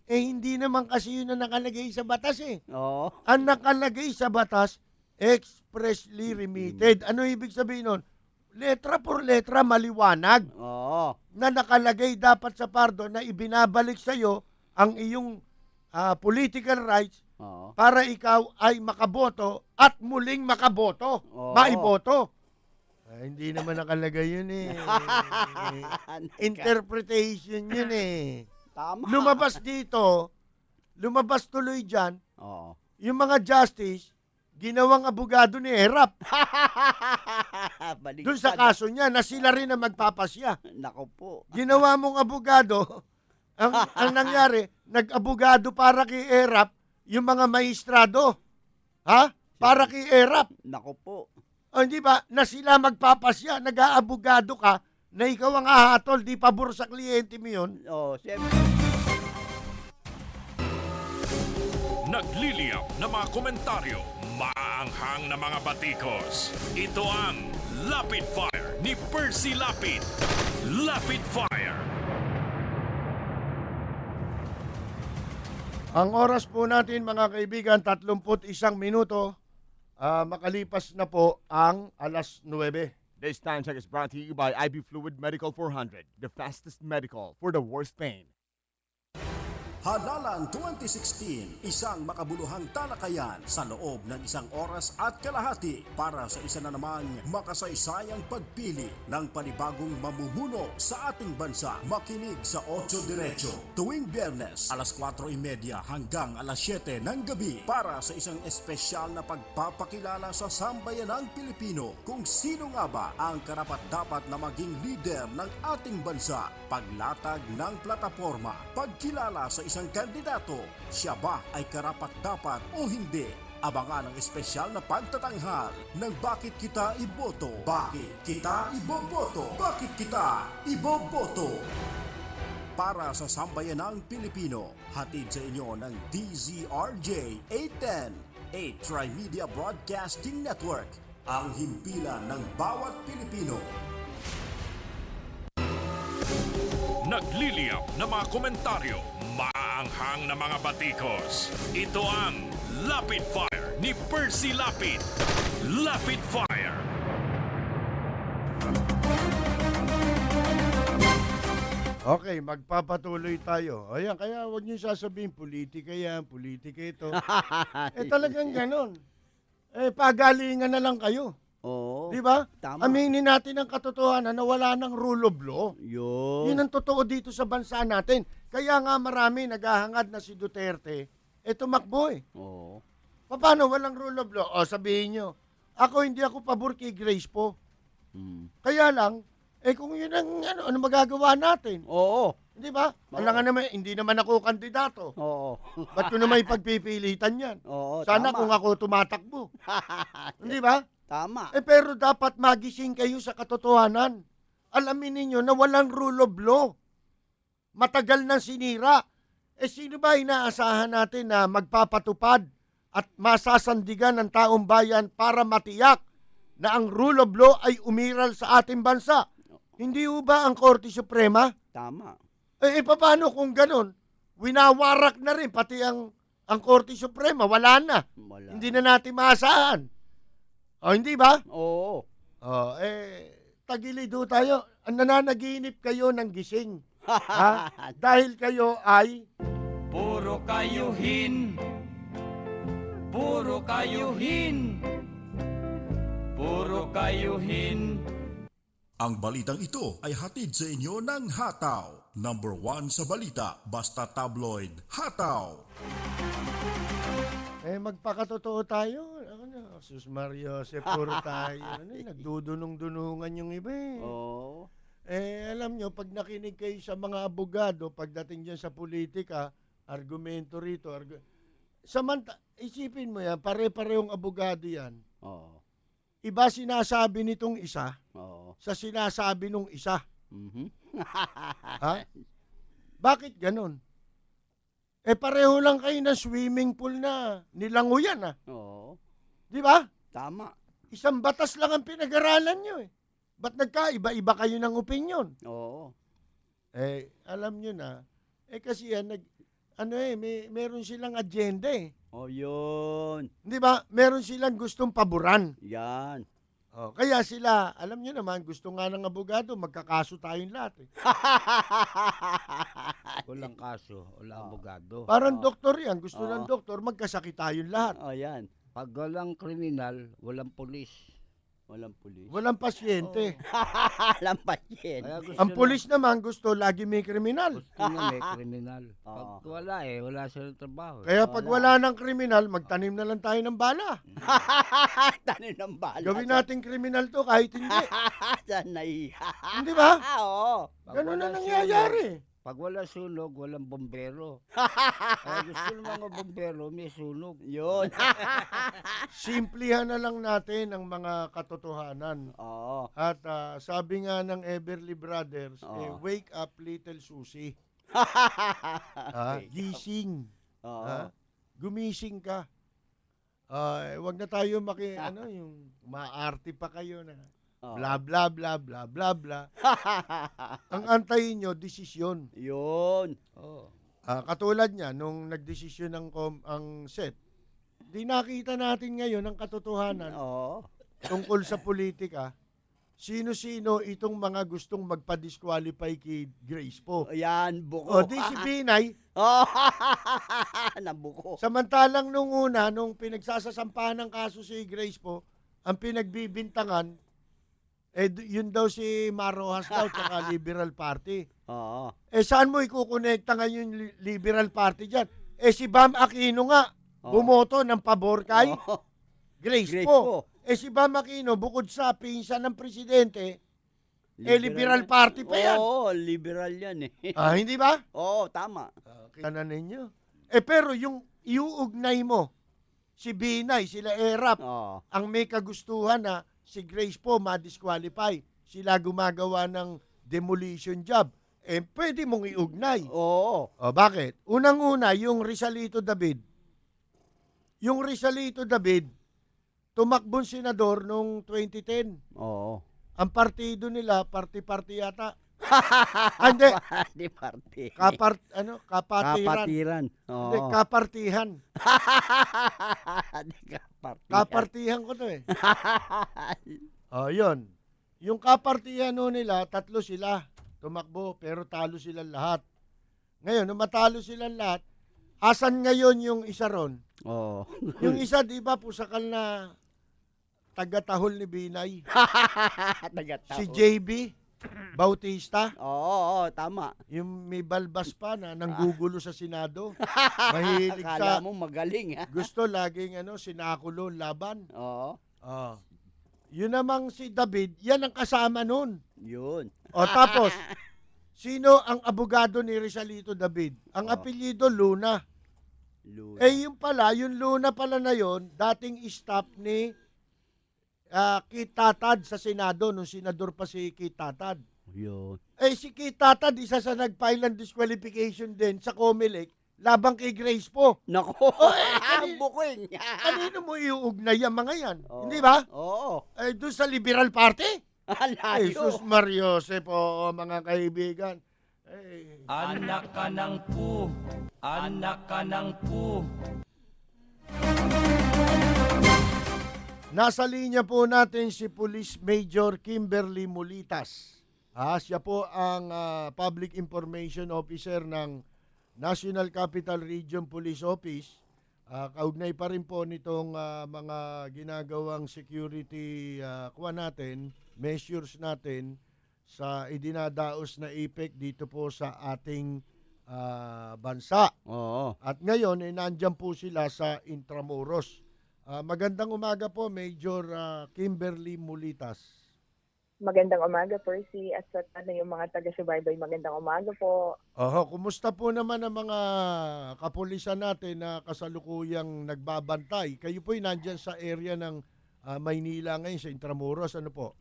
hindi naman kasi yun na nakalagay sa batas Oo. Ang nakalagay sa batas, expressly remitted. Ano ibig sabihin nun? Letra por letra maliwanag. Oo. Na nakalagay dapat sa pardo na ibinabalik sa iyo ang iyong political rights para ikaw ay makaboto at muling makaboto. Maiboto. Hindi naman nakalagay yun Interpretation yun Tama. Lumabas tuloy dyan, yung mga justice, ginawang abogado ni ERAP. Doon sa kaso niya, na sila rin ang magpapasya. Nako po. Ginawa mong abogado, ang nangyari, nag-abogado para kay ERAP, yung mga maestrado. Ha? Para kay ERAP. Nako po. Hindi ba, na sila magpapasya, nag-aabogado ka, na ikaw ang ahatol, di pabor sa kliyente mo yun. Siyempre. Nagliliyap na mga komentaryo, maanghang na mga batikos. Ito ang Lapid Fire ni Percy Lapid. Lapid Fire. Ang oras po natin mga kaibigan, 31 minuto. Makalipas na po ang alas 9. This time check is brought to you by IB Fluid Medical 400, the fastest medical for the worst pain. Halalan 2016, isang makabuluhang talakayan sa loob ng isang oras at kalahati para sa isa na namang makasaysayang pagpili ng panibagong mamumuno sa ating bansa. Makinig sa 8 Diretso tuwing Biyernes alas 4:30 hanggang alas 7 ng gabi para sa isang espesyal na pagpapakilala sa sambayanang Pilipino kung sino nga ba ang karapat-dapat na maging leader ng ating bansa. Paglatag ng plataforma, pagkilala sa isang kandidato, siya ba ay karapat-dapat o hindi? Abangan ang espesyal na pagtatanghal ng Bakit Kita Iboto? Bakit Kita Iboboto? Bakit Kita Iboboto? Para sa sambayanang Pilipino, hatid sa inyo ng DZRJ 810, 8 Tri-Media Broadcasting Network, ang himpilan ng bawat Pilipino. Nagliliyap na mga komentaryo, maanghang na mga batikos. Ito ang Lapid Fire ni Percy Lapid. Lapid Fire. Okay, magpapatuloy tayo. Ayan, kaya huwag niyo sasabihin, politika yan, politika ito. Talagang ganon. Pagalingan na lang kayo. Oo. Di ba? Tama. Aminin natin ang katotohanan na wala ng rule of law. Yun. Yun ang totoo dito sa bansa natin. Kaya nga marami naghahangad na si Duterte, tumakbo Oo. Paano walang rule of law? Sabihin nyo, hindi ako pabor kay Grace po. Kaya lang, kung yun ang ano magagawa natin? Oo. Di ba? Alam nga naman, hindi naman ako kandidato. Oo. Ba't ko naman ipagpipilitan yan? Oo, Sana tama. kung ako tumatakbo. Hindi ba? Tama. Pero dapat magising kayo sa katotohanan. Alamin ninyo na walang rule of law. Matagal nang sinira. Sino ba inaasahan natin na magpapatupad at masasandigan ng taong bayan para matiyak na ang rule of law ay umiral sa ating bansa? Hindi ba ang Korte Suprema? Tama. Paano kung ganun? Winawarak na rin pati ang Korte Suprema. Wala na. Wala. Hindi na natin maasahan. Hindi ba? Oo. Tagilido tayo. Nananaginip kayo ng gising. Ha? Dahil kayo ay... Puro kayuhin. Puro kayuhin. Puro kayuhin. Ang balitang ito ay hatid sa inyo ng Hataw. Number 1 sa balita, basta tabloid, Hataw. Magpakatotoo tayo. Sus Mario, puro tayo. Nagdudunong-dunungan yung iba eh. Oo. Alam nyo, pag nakinig kayo sa mga abogado, pagdating dyan sa politika, argumento rito, isipin mo yan, pare-parehong abogado yan. Oo. Iba sinasabi nitong isa sa sinasabi nung isa. Mhm. Ha? Bakit ganun? Pareho lang kayo na swimming pool na nilanguyan Oo. Di ba? Tama. Isang batas lang ang pinag-aralan nyo eh. Ba't nagkaiba-iba kayo ng opinion? Oo. Alam nyo na. Kasi yan, meron silang agenda eh. Yun. Di ba? Meron silang gustong paboran. Yan. Kaya sila, alam nyo naman, gusto nga ng abogado, magkakaso tayong lahat eh. Walang kaso, walang abogado. Parang doktor yan, gusto ng doktor, magkasakit tayong lahat. Yan. Pag walang kriminal, walang pulis. Walang pulis. Walang pasyente. Walang pasyente. Ang pulis naman gusto lagi may kriminal. Gusto na may kriminal. Pag wala wala silang trabaho. Kaya pag wala ng kriminal, magtanim na lang tayo ng bala. Tanim ng bala. Gawin natin kriminal to kahit hindi. Sanay. Hindi ba? Oo. Ganun na nangyayari. Pag wala sunog, walang bombero. Kaya gusto ng mga bombero, may sunog. Yun. Simplihan na lang natin ang mga katotohanan. At sabi nga ng Everly Brothers, wake up little Susie. Gising. Gumising ka. Wag na tayo yung maarte pa kayo na. Bla bla bla bla bla bla. Ang antayin nyo, desisyon. Yun. Katulad niya, nung nagdesisyon ang set, di nakita natin ngayon ang katotohanan tungkol sa politika. Sino-sino itong mga gustong magpa-disqualify kay Grace po. Yan, buko. Di si Binay. Nabuko. Samantalang nung una, nung pinagsasasampahan ng kaso si Grace po, ang pinagbibintangan, yun daw si Marojas daw, tsaka Liberal Party. Saan mo ikukonekta ngayon yung Liberal Party dyan? Si Bam Aquino nga, bumoto ng pabor kay Grace po. Si Bam Aquino, bukod sa pinsan ng presidente, Liberal Party pa yan. Liberal yan eh. Hindi ba? Tama. Kanan ninyo. Pero yung iuugnay mo, si Binay, sila Erap, ang may kagustuhan na si Grace po ma-disqualify. Sila gumagawa ng demolition job. Pwede mong iugnay. Bakit? Unang-una, yung Rizalito David. Yung Rizalito David, tumakbong senador noong 2010. Ang partido nila, party-party yata. Hindi. Party-party. Kapatiran. Hindi, kapartihan. Kapartihan ko to eh. Yun. Yung kapartihan nila, 3 sila tumakbo, pero talo silang lahat. Ngayon, nung matalo silang lahat, asan ngayon yung isa ron? Yung isa, di ba, pusakal na taga-tahol ni Binay? Si JB Bautista. Tama. Yung may balbas pa na nanggugulo sa Senado. Mahilig Akala mo magaling. Gusto laging sinakulo laban. Yun namang si David, yan ang kasama nun. Yun. Tapos, sino ang abogado ni Rizalito David? Ang apelyido Luna. Yung Luna pala na yun, dating staff ni Kit Tatad sa Senado, nung senador pa si Kit Tatad. Yun. Si Kit Tatad, isa sa nag-file ng disqualification din sa Comelec, labang kay Grace po. Nako, bukuin. Kanino mo iuugnay ang mga yan? Hindi ba? Doon sa Liberal Party? Jesus Mario po, mga kaibigan. Anak ka ng pu. Anak ka ng pu. Nasa linya po natin si Police Major Kimberly Mulitas. Siya po ang Public Information Officer ng National Capital Region Police Office. Kaugnay pa rin po nitong mga ginagawang security measures natin sa idinadaos na effect dito po sa ating bansa. At ngayon, nandyan po sila sa Intramuros. Magandang umaga po, Major Kimberly Mulitas. Magandang umaga, Percy, at sa yung mga taga-subaybay, magandang umaga po. Kumusta po naman ang mga kapulisan natin na kasalukuyang nagbabantay? Kayo po'y nandyan sa area ng Maynila ngayon, sa Intramuros, ano po?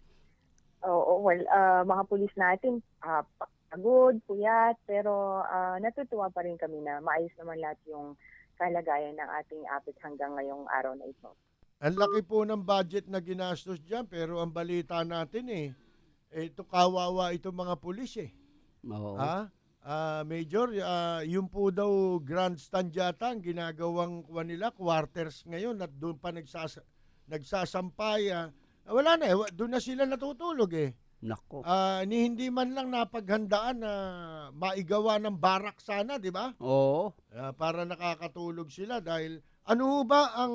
Oo, well, mga pulis natin, pagod, puyat, pero natutuwa pa rin kami na maayos naman lahat yung kalagayan ng ating APEC hanggang ngayong araw na ito. Ang laki po ng budget na ginastos dyan, pero ang balita natin ito kawawa itong mga pulis Oo. Major, yung po daw grandstand yata ang ginagawang nila, quarters ngayon at doon pa nagsasampay. Wala na doon na sila natutulog Nako. Hindi man lang napaghandaan na maigawa ng barak sana, di ba? Oo. Para nakakatulog sila dahil ano ba ang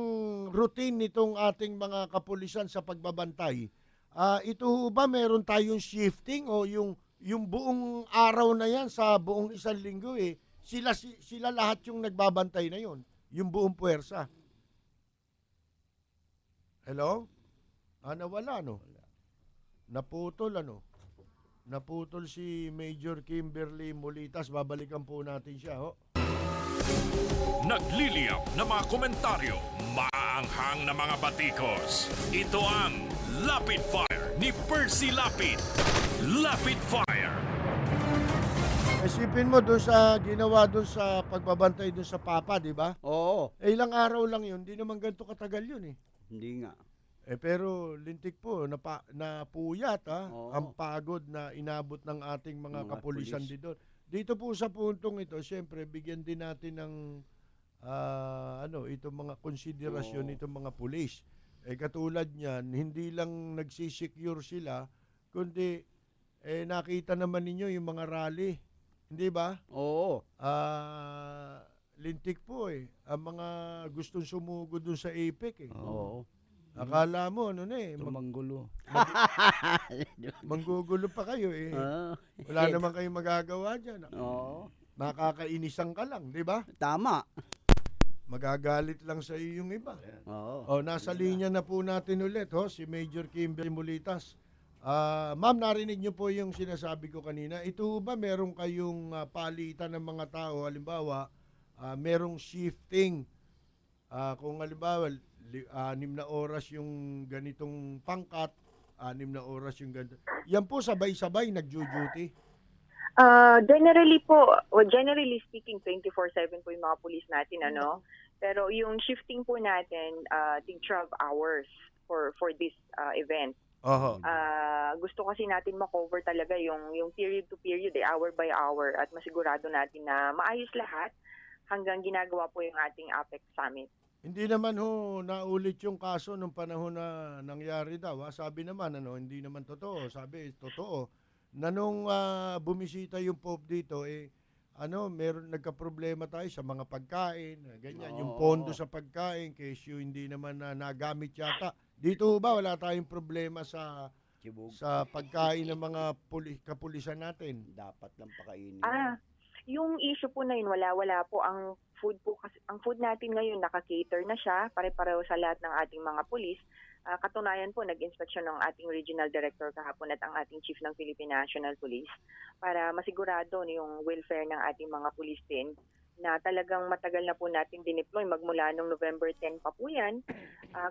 routine nitong ating mga kapulisan sa pagbabantay? Ito ba meron tayong shifting o yung buong araw na yan sa buong isang linggo sila lahat yung nagbabantay na yon, yung buong puwersa. Hello? Nawala Naputol Naputol si Major Kimberly Mulitas. Babalikan po natin siya Nagliliyap na mga komentaryo, maanghang na mga batikos. Ito ang Lapid Fire ni Percy Lapid. Lapid Fire. Isipin mo doon sa ginawa doon sa pagbabantay doon sa Papa, di ba? Oo. Ilang araw lang yun, hindi naman ganito katagal yun Hindi nga. Pero lintik po, napuyat ang pagod na inabot ng ating mga kapulisan dito. Dito po sa puntong ito, siyempre bigyan din natin ng itong mga konsiderasyon itong mga pulis. Katulad niyan, hindi lang nagsisecure sila, kundi nakita naman ninyo yung mga rally. Hindi ba? Oo. Lintik po ang mga gustong sumugod dun sa APEC Oo. Akala mo manggulo. Manggugulo pa kayo Wala naman kayong magagawa dyan. Oo. Makakainisan ka lang, di ba? Tama. Magagalit lang sa iyo yung iba. Oo. Nasa linya na po natin ulit si Major Kimberly Mulitas. Ma'am, narinig niyo po yung sinasabi ko kanina. Ito ba meron kayong palitan ng mga tao? Halimbawa, merong shifting. Kung halimbawa, 6 na oras yung ganitong pangkat, 6 na oras yung ganito. Yan po sabay-sabay nag-duty? Generally speaking, 24/7 po yung mga pulis natin, Pero yung shifting po natin, 12 hours for this event. Gusto kasi natin ma-cover talaga yung period to period, hour by hour, at masigurado natin na maayos lahat hanggang ginagawa po yung ating APEC Summit. Hindi naman naulit yung kaso nung panahon na nangyari daw. Sabi naman, hindi naman totoo. Sabi, totoo. Na nung bumisita yung Pope dito, meron nagka-problema tayo sa mga pagkain, ganyan. Yung pondo sa pagkain, kesyo hindi naman nagamit yata. Dito ba, wala tayong problema sa pagkain ng mga kapulisan natin? Dapat lang pakainin. Yung issue po na yun, wala po. Ang food natin ngayon, naka-cater na siya, pare-pareho sa lahat ng ating mga pulis. Katunayan po, nag-inspeksyon ng ating regional director kahapon at ang ating chief ng Philippine National Police para masigurado yung welfare ng ating mga pulis din na talagang matagal na po natin dineploy. Magmula nung November 10 pa po yan.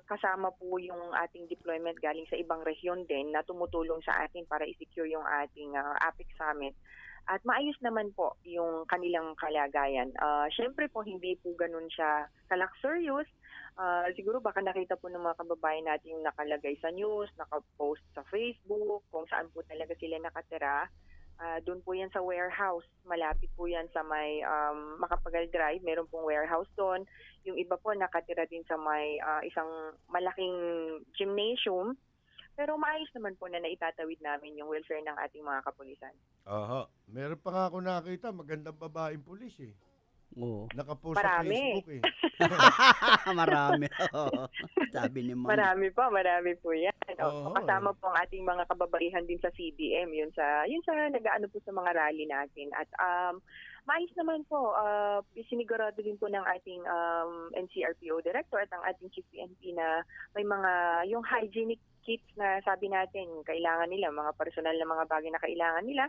Kasama po yung ating deployment galing sa ibang rehiyon din na tumutulong sa atin para i-secure yung ating APEC Summit. At maayos naman po yung kanilang kalagayan. Siyempre po, hindi po ganun siya ka-luxurious. Siguro baka nakita po ng mga kababayan natin yung nakalagay sa news, nakapost sa Facebook, kung saan po talaga sila nakatira. Doon po yan sa warehouse. Malapit po yan sa may Makapagal Drive. Meron pong warehouse doon. Yung iba po nakatira din sa may isang malaking gymnasium. Pero maayos naman po na naitatawid namin yung welfare ng ating mga kapulisan. Meron pa nga ako nakita, magandang babaeng pulis Oo. Nakapost sa Marami. Facebook eh. Marami. Oo. Sabi ni Ma'am. Marami po yan. Oo, Kasama po ang ating mga kababaihan din sa CDM, yun sa nag-aano po sa mga rally natin. At maayos naman po, sinigurado din po ng ating NCRPO director at ang ating chief PNP na may mga yung hygienic kits na sabi natin kailangan nila, mga personal na mga bagay na kailangan nila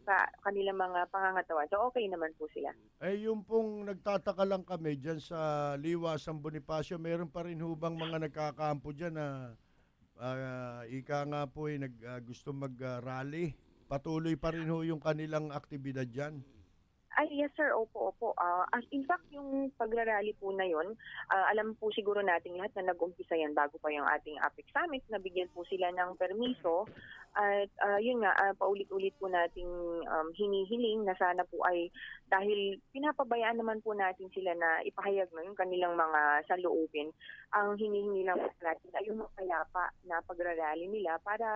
sa kanilang mga pangangatawan. So okay naman po sila. Eh yung pong nagtataka lang kami dyan sa Liwa, San Bonifacio, meron pa rin hubang mga nagkakampo dyan na ika nga po gusto mag-rally. Patuloy pa rin ho yung kanilang aktibidad dyan. Ay, yes sir, opo. In fact, yung pagrarally po na yun, alam po siguro nating lahat na nag-umpisa yan bago pa yung ating APEC Summit, nabigyan po sila ng permiso. At yun nga, paulit-ulit po nating hinihiling na sana po ay, dahil pinapabayaan naman po natin sila na ipahayag na yung kanilang mga saloobin, ang hinihingi lang po natin ay yung mapayapa na pagrarally nila para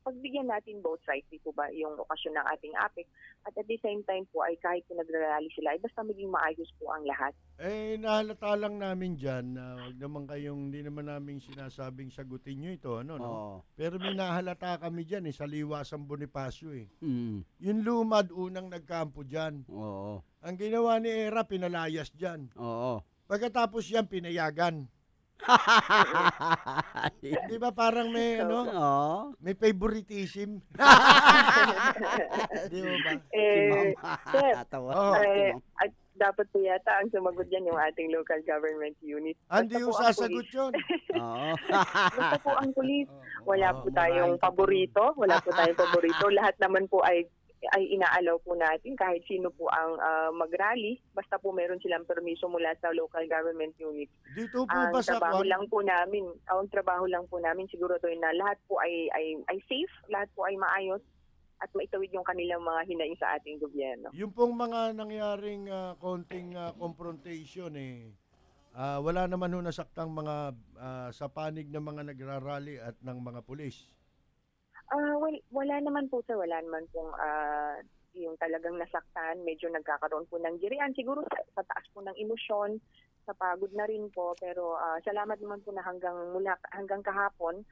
pagbigyan natin both sides, po ba, yung okasyon ng ating APEC. At the same time po ay kahit kung nagrarally sila, ay basta maging maayos po ang lahat. Eh, nahalata lang namin dyan na wag naman kayong, hindi naman namin sinasabing sagutin nyo ito, ano, no? Oo. Pero may nahalata kami dyan sa Liwa, San Bonifacio eh. Mm. Yung lumad unang nagkampo dyan. Oo. Ang ginawa ni Era, pinalayas dyan. Oo. Pagkatapos yan, pinayagan. Di ba parang may may favoritism? Di ba ba? Dapat po yata ang sumagot yan yung ating local government unit. Hindi yung sasagot yun. Basta po ang pulis. Wala po tayong paborito. Lahat naman po ay inaalaw po natin kahit sino po ang mag-rally. Basta po meron silang permiso mula sa local government unit. Dito po Ang ba sa trabaho lang po namin, siguro to na lahat po ay safe, lahat po ay maayos at maitawid yung kanilang mga hinaing sa ating gobyerno. Yung pong mga nangyaring konting confrontation wala naman ho nasaktang mga sa panig ng mga nagrarally at ng mga pulis. Wala naman po sir, wala naman pong yung talagang nasaktan, medyo nagkakaroon po ng girian. Siguro sa taas po ng emosyon, sa pagod na rin po, pero salamat naman po na hanggang kahapon,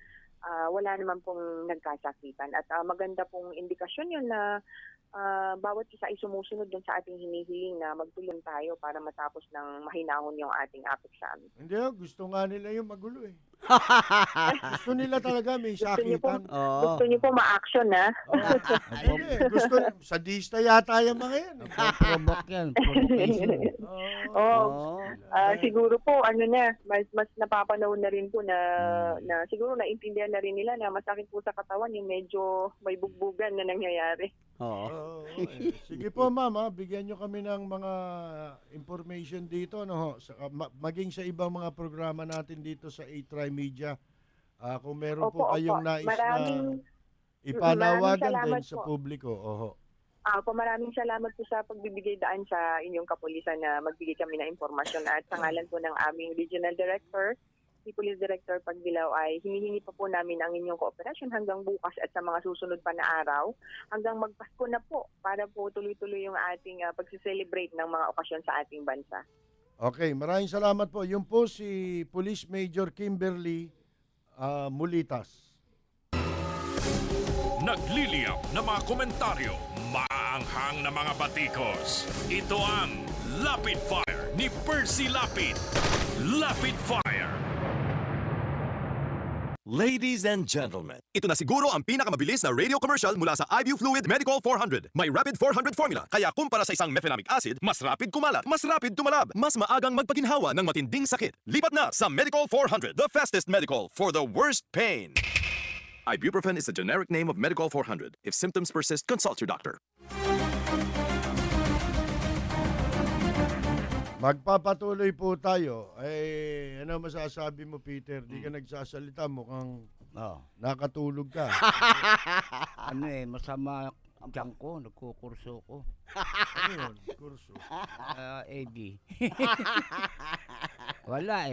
wala naman pong nagkasakitan. At maganda pong indikasyon yun na bawat isa ay sumusunod dun sa ating hinihiling na magtulong tayo para matapos ng mahinahon yung ating APEC Summit. Hindi, gusto nga nila yung magulo eh. Gusto nila talaga may sakitan. Gusto niyo po ma-action ha? Hindi, gusto, sadista yata yung mga yan. Provoke yan. Siguro po, mas napapanahon na rin po na siguro naintindihan na rin nila na masakit po sa katawan yung medyo may bugbugan na nangyayari. Sige po ma'am, bigyan nyo kami ng mga information dito, maging sa ibang mga programa natin dito sa A-Try Media. Kung meron po kayong nais na ipanawagan din sa publiko. Maraming salamat po sa pagbibigay daan sa inyong kapulisan na magbigay kami ng impormasyon at sa ngalan po ng aming Regional Director, si Police Director Pagbilao, ay hinihingi pa po namin ang inyong kooperasyon hanggang bukas at sa mga susunod pa na araw hanggang magpasko na po para po tuloy-tuloy yung ating pag-celebrate ng mga okasyon sa ating bansa. Okay, maraming salamat po. Yung po si Police Major Kimberly Mulitas. Nagliliyap na mga komentaryo, maanghang na mga batikos. Ito ang Lapid Fire ni Percy Lapid. Lapid Fire. Ladies and gentlemen, ito na siguro ang pinakamabilis na radio commercial mula sa IBU Fluid Medical 400. May Rapid 400 formula, kaya kumpara sa isang mefenamic acid, mas rapid kumalat, mas rapid tumalab, mas maagang magpaginhawa ng matinding sakit. Lipat na sa Medical 400, the fastest medical for the worst pain. Ibuprofen is the generic name of Medical 400. If symptoms persist, consult your doctor. Magpapatuloy po tayo. Ano masasabi mo, Peter? Di ka nagsasalita, mukhang nakatulog ka. Masama ang tiyan ko, nagkukurso ko. Ano yun? Kurso? AD. Wala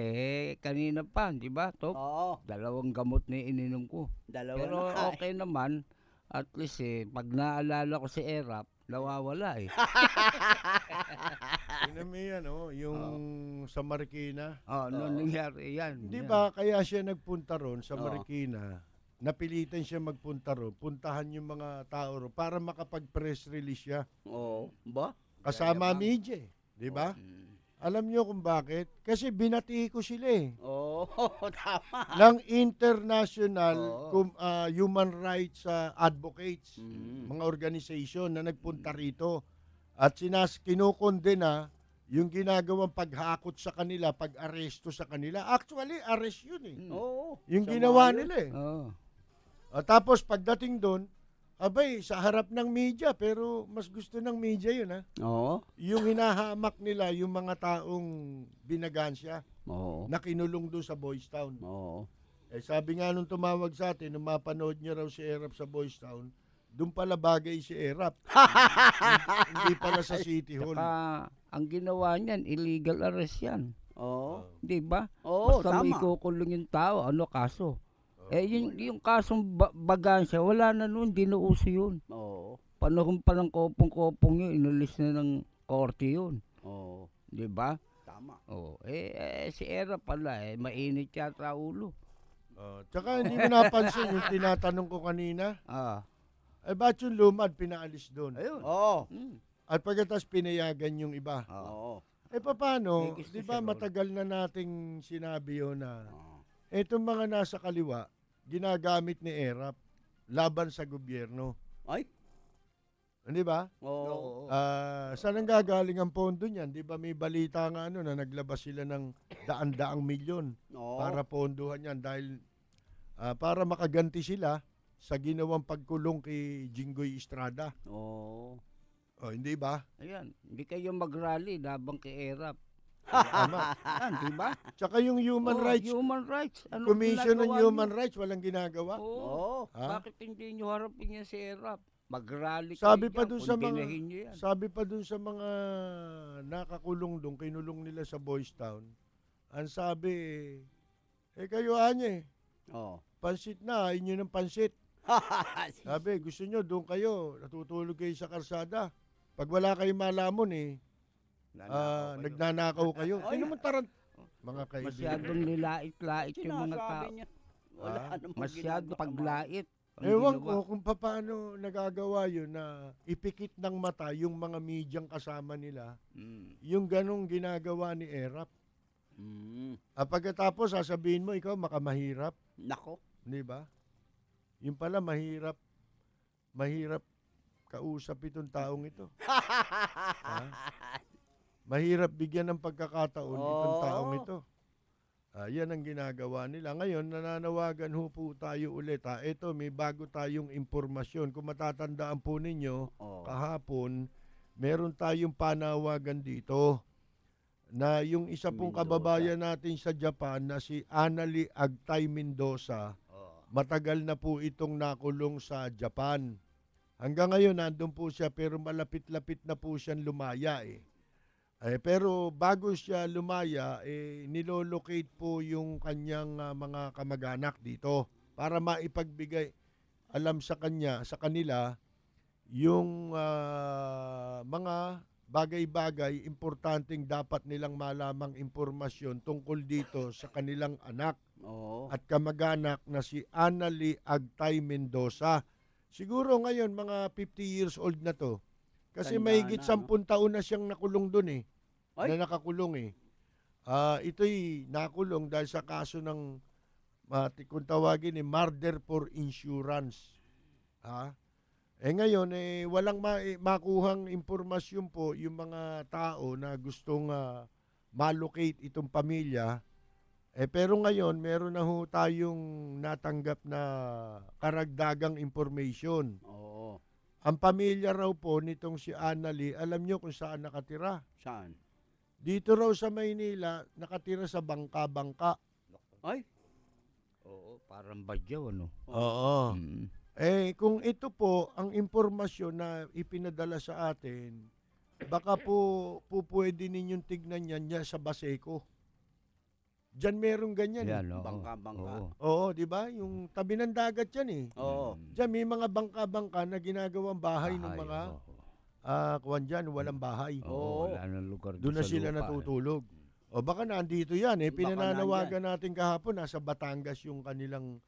kanina pa, di ba, Tok? Oo. 2 gamot na ininom ko. Dalawa Pero na. okay naman. At least pag naalala ko si Erap, Nawawala eh. Tingnan mo yan, yung sa Marikina. Ano nangyari yan? Di ba, kaya siya nagpunta ron sa Marikina, napilitan siya magpunta ron, puntahan yung mga tao ron para makapag-press release siya. Ba? Kasama media, di ba? Alam niyo kung bakit? Kasi binati ko sila eh. Tama. Ng international human rights advocates, mga organization na nagpunta rito. At kinukondena yung ginagawang paghakot sa kanila, pag-aresto sa kanila. Actually, arrest yun eh. Yung ginawa nila eh. Tapos pagdating doon, abay, sa harap ng media, pero mas gusto ng media yun ha. Yung hinahamak nila, yung mga taong binagansya na kinulong doon sa Boys Town. Eh, sabi nga nung tumawag sa atin, nung mapanood niya raw si Erap sa Boys Town, doon pala bagay si Erap. Hindi pala sa City Hall. Ang ginawa niyan, illegal arrest yan. Di ba? Basta may kukulong yung tao, ano kaso? Yung kasong bagansya, wala na noon, di na uso yun. Panahon pa ng kopong-kopong yun, inalis na ng korte yun. Di ba? Tama. Si Era pala, mainit yata ulo. Tsaka hindi mo napansin yung tinatanong ko kanina. Ba't yung lumad pinaalis doon? Ayun. At pagkatapos pinayagan yung iba. Paano? Di ba matagal na nating sinabi yun na itong mga nasa kaliwa, ginagamit ni Erap laban sa gobyerno. Hindi ba? Saan ang gagaling ang pondo niyan? Di ba may balita nga na naglabas sila ng daan-daang milyon para pondohan yan dahil para makaganti sila sa ginawang pagkulong kay Jinggoy Estrada. Hindi ba? Ayan, hindi kayo mag-rally labang kay Erap. Tama. Di ba? Tsaka yung human rights. Commission on Human Rights, walang ginagawa. Bakit hindi nyo harapin yan si Erap? Mag-rally sabi pa dun sa mga nakakulong doon, kinulong nila sa Boys Town. Ang sabi, kayo anye. Pansit na, inyo ng pansit. Sabi, gusto nyo, doon kayo, natutulog kayo sa karsada. Pag wala kayong malamon nagnanakaw kayo. Ay naman mga kaibigan. Masyadong nilait-lait yung mga tao. Masyadong paglait. Ewan ko kung paano nagagawa yun na ipikit ng mata yung mga medyang kasama nila. Yung ganong ginagawa ni Erap. Pagkatapos sasabihin mo, ikaw makamahirap. Nako. Di ba? Yung pala mahirap kausap itong taong ito. Mahirap bigyan ng pagkakataon itong taong ito. Yan ang ginagawa nila. Ngayon, nananawagan po tayo ulit. Ito, may bago tayong impormasyon. Kung matatandaan po ninyo, kahapon, meron tayong panawagan dito na yung isa pong kababayan natin sa Japan na si Annalie Agtay Mendoza, matagal na po itong nakulong sa Japan. Hanggang ngayon, nandun po siya pero malapit-lapit na po siyang lumaya pero bago siya lumaya, nilolocate po yung kanyang mga kamag-anak dito para maipagbigay alam sa kanila yung mga bagay-bagay importanteng dapat nilang malamang impormasyon tungkol dito sa kanilang anak at kamag-anak na si Annalie Agtay Mendoza. Siguro ngayon mga 50 years old na to. Kasi mahigit 10 taon na siyang nakulong doon na nakakulong ito'y nakulong dahil sa kaso ng kung tawagin murder for insurance. Ngayon walang makuhang impormasyon po yung mga tao na gustong malocate itong pamilya. Pero ngayon meron na ho tayong natanggap na karagdagang information. Ang pamilya raw po nitong si Annalie, alam nyo kung saan nakatira? Saan? Dito raw sa Maynila, nakatira sa bangka-bangka. Parang badyaw, Oo. Kung ito po, ang impormasyon na ipinadala sa atin, baka po pwede ninyong tignan yan sa Baseco. Diyan merong ganyan. Bangka-bangka. Oo, di ba? Yung tabi ng dagat yan Oo. Diyan may mga bangka-bangka na ginagawang bahay ng mga kuwan dyan, walang bahay. Wala nang lugar Doon na sa sila lupa, natutulog. O baka nandito yan eh. Baka Pinananawagan natin kahapon, nasa Batangas yung kanilang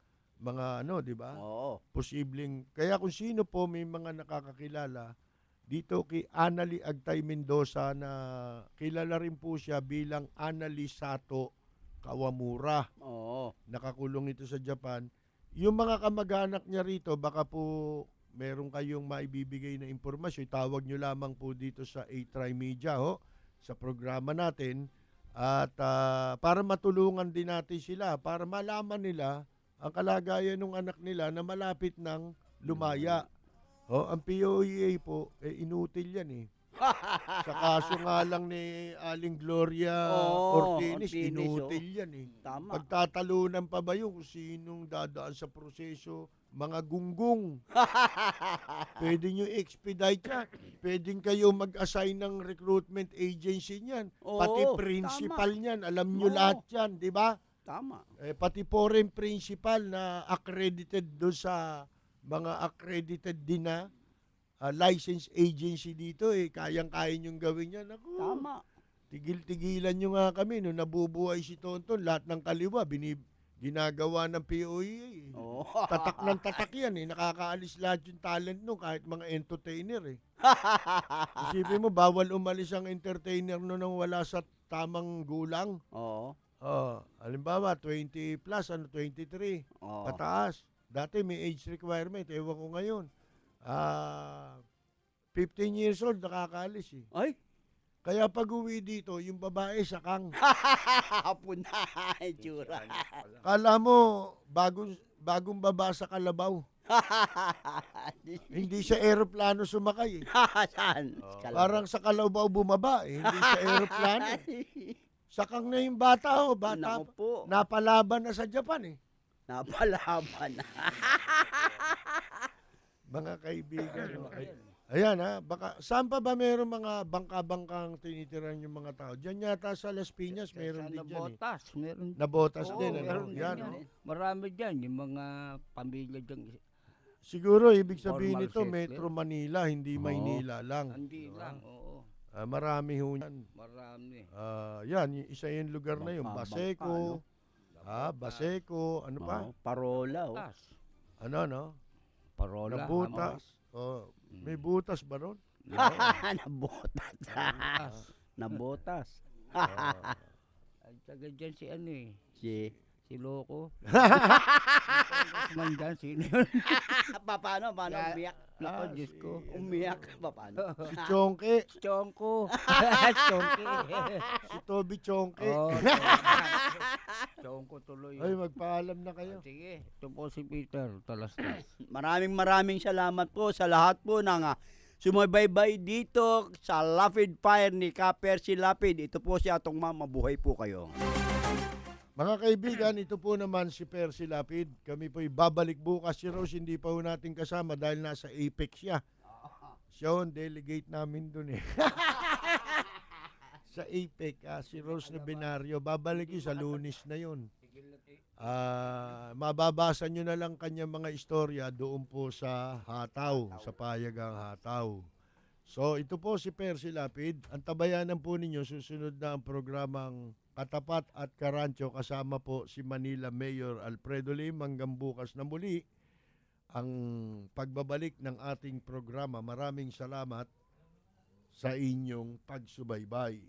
mga di ba? Oo. Posibleng. Kaya kung sino po may mga nakakakilala, dito kay Anali Agtay Mendoza na kilala rin po siya bilang Anali Sato Kawamura. Oo. Nakakulong ito sa Japan. Yung mga kamag-anak niya rito, baka po meron kayong maibibigay na impormasyon. Tawag nyo lamang po dito sa A-Tri-Media sa programa natin. At para matulungan din natin sila, para malaman nila ang kalagayan ng anak nila na malapit ng lumaya. Ang POEA po, inutil yan eh. Sa kaso nga lang ni Aling Gloria Ortinis, inutil yan eh. Tama. Pagtatalunan pa ba yun kung sinong dadaan sa proseso? Mga gunggong. Pwede nyo expedite yan. Pwedeng kayo mag-assign ng recruitment agency niyan. Pati principal niyan. Alam nyo lahat yan, di ba? Tama. Pati foreign principal na accredited doon sa mga accredited din na license agency dito kayang-kaya nyong gawin yan. Ako, tama. Tigil-tigilan nyo nga kami nung nabubuhay si Tonton. Lahat ng kaliwa, ginagawa ng POEA. Tatak ng tatak yan nakakaalis lahat yung talent nung kahit mga entertainer Isipin mo, bawal umalis ang entertainer nung wala sa tamang gulang. Halimbawa, 20 plus, 23, pataas. Dati may age requirement, ewan ko ngayon. 15 years old, nakakaalis Ay? Kaya pag uwi dito, yung babae sakang. Hapon na, tsura. Kala mo, bagong baba sa kalabaw. Hindi sa aeroplano sumakay Saan? Parang sa kalabaw bumaba hindi sa aeroplano. Sakang na yung bata bata. Napalaban na sa Japan Napalaban na. Mga kaibigan. Ayan baka saan pa ba meron mga bangka-bangkang tinitiran yung mga tao? Diyan yata sa Las Piñas meron din diyan. Nabotas din. Yan. Marami diyan yung mga pamilya diyan. Siguro ibig sabihin nito Metro Manila, hindi Maynila lang. Hindi lang, marami ho yan. Marami. Yan, isa yung lugar na yun. Baseco. Baseco. Ano pa? Parola. Ano? Parola. Nabutas. May butas ba ron? Nabotas. Nabotas. Ay, taga dyan si si Loco. Man dyan, sino yun? Paano? Umiyak? Nako, Diyos ko. Umiyak? Paano? Si Chongke. Chongko. Chongke. Si Toby Chongke. Chongko tuloy. Ay, magpaalam na kayo. Sige, ito po si Peter Talastas. Maraming salamat po sa lahat po ng sumubaybay dito sa Lapid Fire ni Percy Lapid. Ito po si atong mabuhay po kayo. Mga kaibigan, ito po naman si Percy Lapid. Kami po'y babalik bukas. Si Rose hindi pa po natin kasama dahil nasa Apex siya. Siya ang delegate namin dun sa Apex, si Rose na Binario. Babalik yun sa Lunes na yun. Mababasa nyo na lang kanyang mga istorya doon po sa Hataw, sa Payagang Hataw. So, ito po si Percy Lapid. Ang tabayanan po ninyo, susunod na ang programang Katapat at Karancho kasama po si Manila Mayor Alfredo Lim. Hanggang bukas na muli ang pagbabalik ng ating programa. Maraming salamat sa inyong pagsubaybay.